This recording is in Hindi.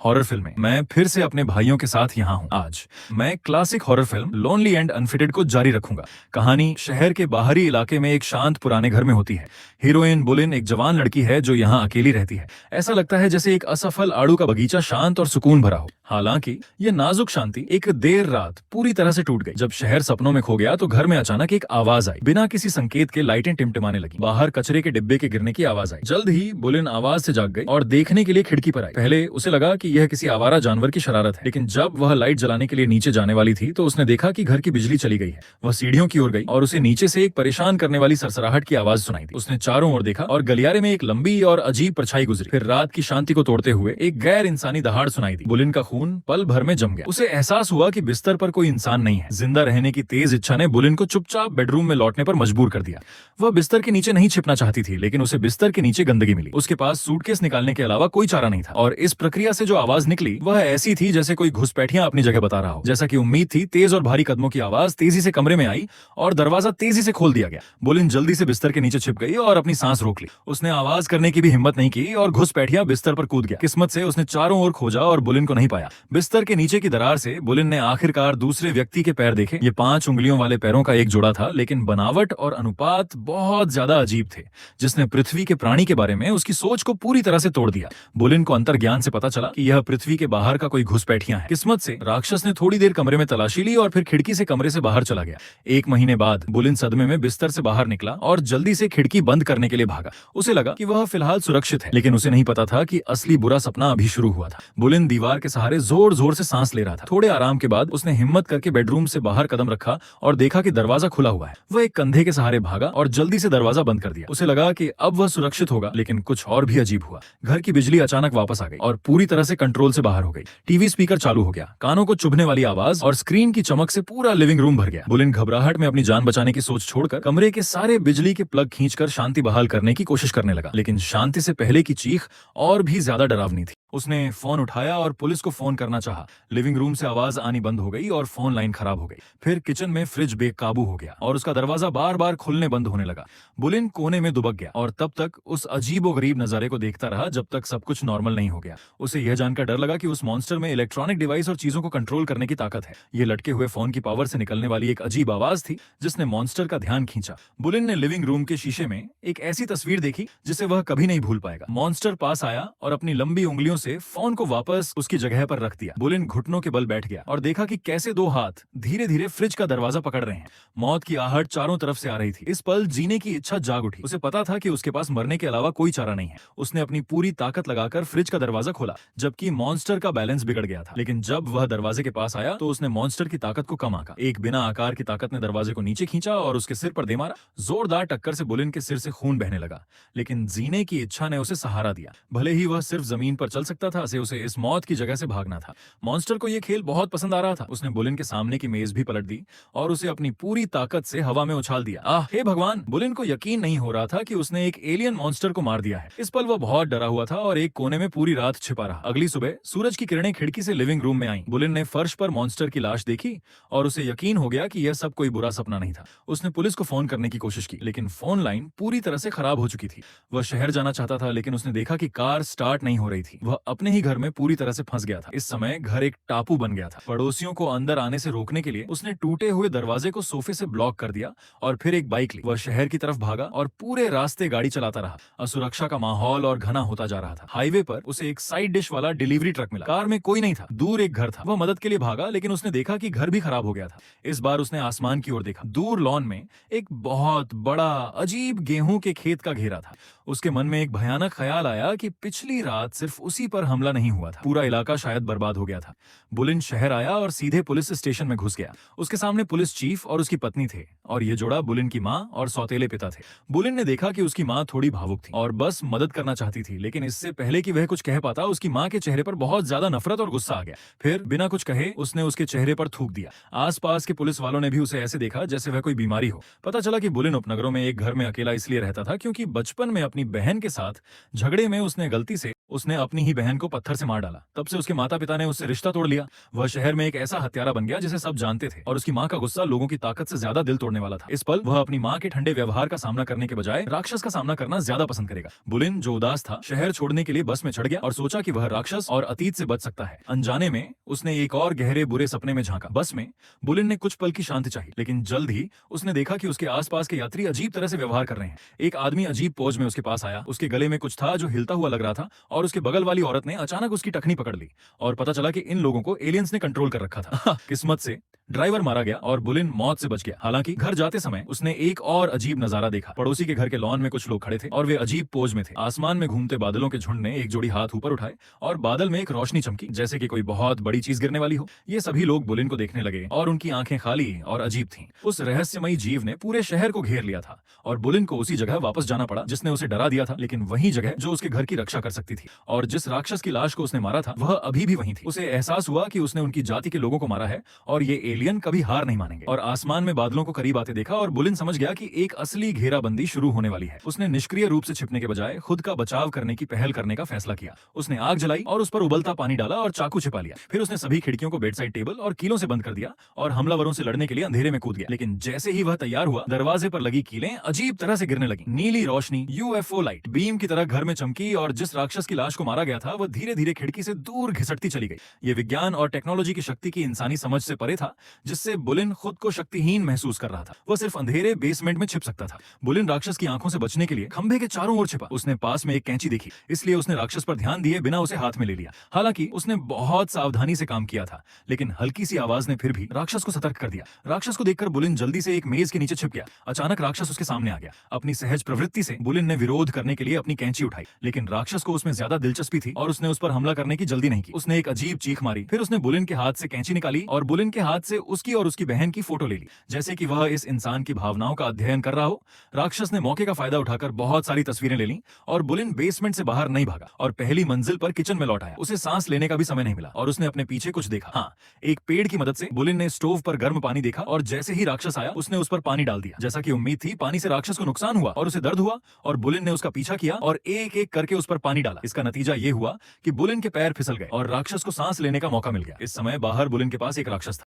हॉरर फिल्में। मैं फिर से अपने भाइयों के साथ यहाँ हूँ। आज मैं classic horror film lonely and unfitted को जारी रखूंगा। कहानी शहर के बाहरी इलाके में एक शांत पुराने घर में होती है। हीरोइन बुलिन एक जवान लड़की है जो यहाँ अकेली रहती है। ऐसा लगता है जैसे एक असफल आड़ू का बगीचा शांत और सुकून भरा हो। हालांकि ये नाजुक शांति एक देर रात पूरी तरह से टूट गई। जब शहर सपनों में खो गया तो घर में अचानक एक आवाज आई। बिना किसी संकेत के लाइटें टिमटिमाने लगी। बाहर कचरे के डिब्बे के गिरने की आवाज आई। जल्द ही बुलिन आवाज से जाग गई और देखने के लिए खिड़की पर आई। पहले उसे लगा कि यह किसी आवारा जानवर की शरारत है, लेकिन जब वह लाइट जलाने के लिए नीचे जाने वाली थी तो उसने देखा कि घर की बिजली चली गई है। वह सीढ़ियों की ओर गई और उसे नीचे से एक परेशान करने वाली सरसराहट की आवाज सुनाई दी। उसने चारों ओर देखा और गलियारे में एक लंबी और अजीब परछाई गुजरी। फिर रात की शांति को तोड़ते हुए एक गैर इंसानी दहाड़ सुनाई दी। बुलिन का खून पल भर में जम गया। उसे एहसास हुआ कि बिस्तर पर कोई इंसान नहीं है। जिंदा रहने की तेज इच्छा ने बुलिन को चुपचाप बेडरूम में लौटने पर मजबूर कर दिया। वह बिस्तर के नीचे नहीं छिपना चाहती थी, लेकिन उसे बिस्तर के नीचे गंदगी मिली। उसके पास सूटकेस निकालने के अलावा कोई चारा नहीं था और इस प्रक्रिया से जो आवाज निकली वह ऐसी थी जैसे कोई घुसपैठियां अपनी जगह बता रहा हो। जैसा कि उम्मीद थी, तेज और भारी कदमों की आवाज तेजी से कमरे में आई और दरवाजा तेजी से खोल दिया गया। बुलिन जल्दी से बिस्तर के नीचे छिप गई और अपनी सांस रोक ली। उसने आवाज करने की भी हिम्मत नहीं की और घुसपैठिया बिस्तर पर कूद गया। किस्मत से उसने चारों ओर खोजा और बुलिन को नहीं पाया। बिस्तर के नीचे की दरार से बुलिन ने आखिरकार दूसरे व्यक्ति के पैर देखे। ये 5 उंगलियों वाले पैरों का एक जोड़ा था, लेकिन बनावट और अनुपात बहुत ज्यादा अजीब थे, जिसने पृथ्वी के प्राणी के बारे में उसकी सोच को पूरी तरह से तोड़ दिया। बुलिन को अंतर्ज्ञान से पता चला कि यह पृथ्वी के बाहर का कोई घुसपैठिया है। किस्मत से राक्षस ने थोड़ी देर कमरे में तलाशी ली और फिर खिड़की से कमरे से बाहर चला गया। 1 महीने बाद बुलिन सदमे में बिस्तर से बाहर निकला और जल्दी से खिड़की बंद करने के लिए भागा। उसे लगा कि वह फिलहाल सुरक्षित है, लेकिन उसे नहीं पता था कि असली बुरा सपना अभी शुरू हुआ था। बुलिन दीवार के सहारे जोर जोर से सांस ले रहा था। थोड़े आराम के बाद उसने हिम्मत करके बेडरूम से बाहर कदम रखा और देखा कि दरवाजा खुला हुआ है। वह एक कंधे के सहारे भागा और जल्दी से दरवाजा बंद कर दिया। उसे लगा कि अब वह सुरक्षित होगा, लेकिन कुछ और भी अजीब हुआ। घर की बिजली अचानक वापस आ गई और पूरी तरह से कंट्रोल से बाहर हो गई। टीवी स्पीकर चालू हो गया। कानों को चुभने वाली आवाज और स्क्रीन की चमक से पूरा लिविंग रूम भर गया। बुलिन घबराहट में अपनी जान बचाने की सोच छोड़कर कमरे के सारे बिजली के प्लग खींचकर शांति बहाल करने की कोशिश करने लगा, लेकिन शांति से पहले की चीख और भी ज्यादा डरावनी थी। उसने फोन उठाया और पुलिस को फोन करना चाहा। लिविंग रूम से आवाज आनी बंद हो गई और फोन लाइन खराब हो गई। फिर किचन में फ्रिज बेकाबू हो गया और उसका दरवाजा बार बार खुलने बंद होने लगा। बुलिन कोने में दुबक गया और तब तक उस अजीबोगरीब नजारे को देखता रहा जब तक सब कुछ नॉर्मल नहीं हो गया। उसे यह जानकर डर लगा कि उस मॉन्स्टर में इलेक्ट्रॉनिक डिवाइस और चीजों को कंट्रोल करने की ताकत है। ये लटके हुए फोन की पावर से निकलने वाली एक अजीब आवाज थी जिसने मॉन्स्टर का ध्यान खींचा। बुलिन ने लिविंग रूम के शीशे में एक ऐसी तस्वीर देखी जिसे वह कभी नहीं भूल पाएगा। मॉन्स्टर पास आया और अपनी लंबी उंगलियों से फोन को वापस उसकी जगह पर रख दिया। बुलिन घुटनों के बल बैठ गया और देखा कि कैसे 2 हाथ धीरे धीरे फ्रिज का दरवाजा पकड़ रहे हैं। मौत की आहट चारों तरफ से आ रही थी। इस पल जीने की इच्छा जाग उठी। उसे पता था कि उसके पास मरने के अलावा कोई चारा नहीं है। उसने अपनी पूरी ताकत लगाकर फ्रिज का दरवाजा खोला, जबकि मॉन्स्टर का बैलेंस बिगड़ गया था। लेकिन जब वह दरवाजे के पास आया तो उसने मॉन्स्टर की ताकत को कम आंका। एक बिना आकार की ताकत ने दरवाजे को नीचे खींचा और उसके सिर पर दे मारा। जोरदार टक्कर से बुलिन के सिर से खून बहने लगा, लेकिन जीने की इच्छा ने उसे सहारा दिया। भले ही वह सिर्फ जमीन पर चल सकता था, उसे इस मौत की जगह से भागना था। मॉन्स्टर को यह खेल बहुत पसंद आ रहा था। उसने बुलिन के सामने की मेज भी पलट दी और उसे अपनी पूरी ताकत से हवा में उछाल दिया। आह, हे भगवान! बुलिन को यकीन नहीं हो रहा था कि उसने एक एलियन मॉन्स्टर को मार दिया है। इस पल वह बहुत डरा हुआ था और एक कोने में पूरी रात छिपा रहा। अगली सुबह सूरज की किरणें खिड़की से लिविंग रूम में आईं। बुलिन ने फर्श पर मॉन्स्टर की लाश देखी और उसे यकीन हो गया कि यह सब कोई बुरा सपना नहीं था। उसने पुलिस को फोन करने की कोशिश की, लेकिन फोन लाइन पूरी तरह से खराब हो चुकी थी। वह शहर जाना चाहता था, लेकिन उसने देखा कि कार स्टार्ट नहीं हो रही थी। वह अपने ही घर में पूरी तरह से फंस गया था। इस समय घर एक टापू बन गया था। पड़ोसियों को अंदर आने से रोकने के लिए उसने टूटे हुए दरवाजे को सोफे से ब्लॉक कर दिया और फिर एक बाइक ली। वह शहर की तरफ भागा और पूरे रास्ते गाड़ी चलाता रहा। असुरक्षा का माहौल और घना होता जा रहा था। हाईवे पर उसे एक साइड डिश वाला डिलीवरी ट्रक मिला। कार में कोई नहीं था। दूर एक घर था। वह मदद के लिए भागा, लेकिन उसने देखा कि घर भी खराब हो गया था। इस बार उसने आसमान की ओर देखा। दूर लॉन में एक बहुत बड़ा अजीब गेहूं के खेत का घेरा था। उसके मन में एक भयानक ख्याल आया कि पिछली रात सिर्फ उसी पर हमला नहीं हुआ था, पूरा इलाका शायद बर्बाद हो गया था। बुलिन शहर आया और सीधे पुलिस स्टेशन में घुस गया। उसके सामने पुलिस चीफ और उसकी पत्नी थे और ये जोड़ा बुलिन की माँ और सौतेले पिता थे। बुलिन ने देखा कि उसकी माँ थोड़ी भावुक थी और बस मदद करना चाहती थी, लेकिन इससे पहले कि वह कुछ कह पाता उसकी माँ के चेहरे पर बहुत ज्यादा नफरत और गुस्सा आ गया। फिर बिना कुछ कहे उसने उसके चेहरे पर थूक दिया। आसपास के पुलिस वालों ने भी उसे ऐसे देखा जैसे वह कोई बीमारी हो। पता चला कि बुलिन उपनगरों में एक घर में अकेला इसलिए रहता था क्योंकि बचपन में अपनी बहन के साथ झगड़े में उसने गलती से अपनी ही बहन को पत्थर से मार डाला। तब से उसके माता पिता ने उससे रिश्ता तोड़ लिया। वह शहर में एक ऐसा हत्यारा बन गया जिसे सब जानते थे, और उसकी माँ का गुस्सा लोगों की ताकत से ज्यादा दिल तोड़ने वाला था। इस पल वह अपनी माँ के ठंडे व्यवहार का सामना करने के बजाय राक्षस का सामना करना ज्यादा पसंद करेगा। बुलिन, जो उदास था, शहर छोड़ने के लिए बस में चढ़ गया और सोचा कि वह राक्षस और अतीत से बच सकता है। अनजाने में उसने एक और गहरे बुरे सपने में झांका। बस में बुलिन ने कुछ पल की शांति चाहिए, लेकिन जल्द ही उसने देखा कि उसके आसपास के यात्री अजीब तरह से व्यवहार कर रहे हैं। एक आदमी अजीब पोज में उसके पास आया। उसके गले में कुछ था जो हिलता हुआ लग रहा था, और उसके बगल वाली औरत ने अचानक उसकी टखनी पकड़ ली और पता चला कि इन लोगों को एलियंस ने कंट्रोल कर रखा था। किस्मत से ड्राइवर मारा गया और बुलिन मौत से बच गया। हालांकि घर जाते समय उसने एक और अजीब नजारा देखा। पड़ोसी के घर के लॉन में कुछ लोग खड़े थे और वे अजीब पोज में थे। आसमान में घूमते बादलों के झुंड ने एक जोड़ी हाथ ऊपर उठाए और बादल में एक रोशनी चमकी, जैसे कि कोई बहुत बड़ी चीज गिरने वाली हो। ये सभी लोग बुलिन को देखने लगे और उनकी आंखें खाली और अजीब थीं। उस रहस्यमयी जीव ने पूरे शहर को घेर लिया था और बुलिन को उसी जगह वापस जाना पड़ा जिसने उसे डरा दिया था, लेकिन वही जगह जो उसके घर की रक्षा कर सकती थी। और जिस राक्षस की लाश को उसने मारा था वह अभी भी वहीं थी। उसे एहसास हुआ कि उसने उनकी जाति के लोगों को मारा है और ये एलियन कभी हार नहीं मानेंगे। और आसमान में बादलों को करीब आते देखा और बुलिन समझ गया कि एक असली घेराबंदी शुरू होने वाली है। उसने निष्क्रिय रूप से छिपने के बजाय खुद का बचाव करने की पहल करने का फैसला किया। उसने आग जलाई और उस पर उबलता पानी डाला और चाकू छिपा लिया। फिर उसने सभी खिड़कियों को बेडसाइड टेबल और कीलों से बंद कर दिया और हमलावरों से लड़ने के लिए अंधेरे में कूद गया। लेकिन जैसे ही वह तैयार हुआ, दरवाजे पर लगी कीलें अजीब तरह से गिरने लगी। नीली रोशनी यूएफओ लाइट बीम की तरह घर में चमकी और जिस राक्षस की लाश को मारा गया था वह धीरे धीरे खिड़की से दूर घिसटती चली गई। ये विज्ञान और टेक्नोलॉजी की शक्ति की इंसानी समझ से परे था, जिससे बुलिन खुद को शक्तिहीन महसूस कर रहा था। वह सिर्फ अंधेरे बेसमेंट में छिप सकता था। बुलिन राक्षस की आंखों से बचने के लिए खंभे के चारों ओर छिपा। उसने पास में एक कैंची देखी, इसलिए उसने राक्षस पर ध्यान दिए बिना उसे हाथ में ले लिया। हालांकि उसने बहुत सावधानी से काम किया था, लेकिन हल्की सी आवाज ने फिर भी राक्षस को सतर्क कर दिया। राक्षस को देखकर बुलिन जल्दी से एक मेज के नीचे छिप गया। अचानक राक्षस उसके सामने आ गया। अपनी सहज प्रवृत्ति से बुलिन ने विरोध करने के लिए अपनी कैंची उठाई, लेकिन राक्षस को उसमें ज्यादा दिलचस्पी थी और उसने उस पर हमला करने की जल्दी नहीं की। उसने एक अजीब चीख मारी, फिर उसने बुलिन के हाथ से कैंची निकाली और बुलिन के हाथ से उसकी और उसकी बहन की फोटो ले ली, जैसे कि वह इस इंसान की भावनाओं का अध्ययन कर रहा हो। राक्षस ने मौके का फायदा उठाकर बहुत सारी तस्वीरें ले लीं और बुलिन बेसमेंट से बाहर नहीं भागा और पहली मंजिल पर किचन में लौट आया। उसे सांस लेने का भी समय नहीं मिला और उसने अपने पीछे कुछ देखा। हाँ, एक पेड़ की मदद से बुलिन ने स्टोव पर गर्म पानी देखा और जैसे ही राक्षस आया उसने उस पर पानी डाल दिया। जैसा कि उम्मीद थी, पानी से राक्षस को नुकसान हुआ और उसे दर्द हुआ और बुलिन ने उसका पीछा किया और एक एक करके उस पर पानी डाला। इसका नतीजा ये हुआ कि बुलिन के पैर फिसल गए और राक्षस को सांस लेने का मौका मिल गया। इस समय बाहर बुलिन के पास एक राक्षस था।